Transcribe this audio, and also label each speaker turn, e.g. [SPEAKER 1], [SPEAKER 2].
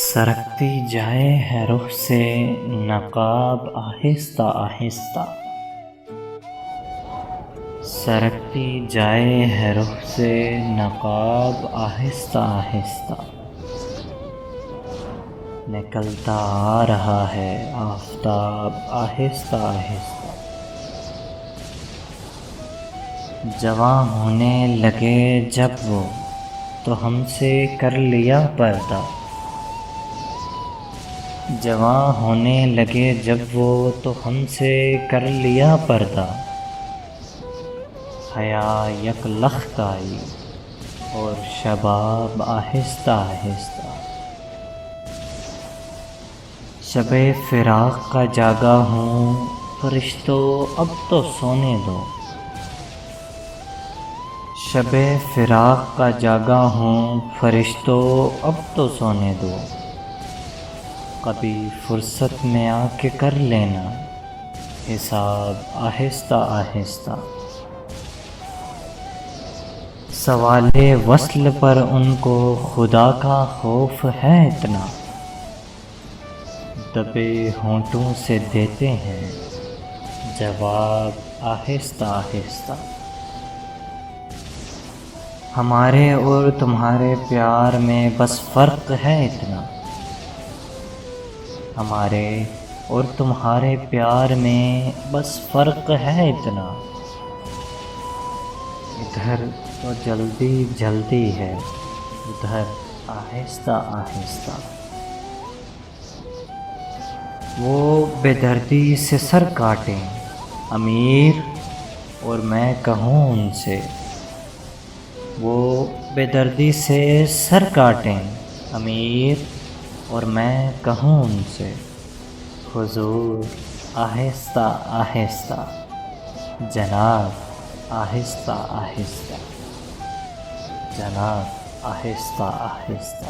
[SPEAKER 1] سرکتی جائے ہے رخ سے نقاب آہستہ آہستہ، سرکتی جائے ہے رخ سے نقاب آہستہ آہستہ، نکلتا آ رہا ہے آفتاب آہستہ آہستہ، جواں ہونے لگے جب وہ تو ہم سے کر لیا پردہ، جواں ہونے لگے جب وہ تو ہم سے کر لیا پردہ، حیا یک لخت آئی اور شباب آہستہ آہستہ، شب فراق کا جاگا ہوں فرشتوں اب تو سونے دو، شب فراق کا جاگا ہوں فرشتوں اب تو سونے دو، کبھی فرصت میں آ کے کر لینا حساب آہستہ آہستہ، سوال وصل پر ان کو خدا کا خوف ہے اتنا، دبے ہونٹوں سے دیتے ہیں جواب آہستہ آہستہ، ہمارے اور تمہارے پیار میں بس فرق ہے اتنا، ہمارے اور تمہارے پیار میں بس فرق ہے اتنا، ادھر تو جلدی جلدی ہے ادھر آہستہ آہستہ، وہ بے دردی سے سر کاٹیں امیر اور میں کہوں ان سے، وہ بے دردی سے سر کاٹیں امیر اور میں کہوں ان سے، حضور آہستہ آہستہ، جناب آہستہ آہستہ، جناب آہستہ آہستہ۔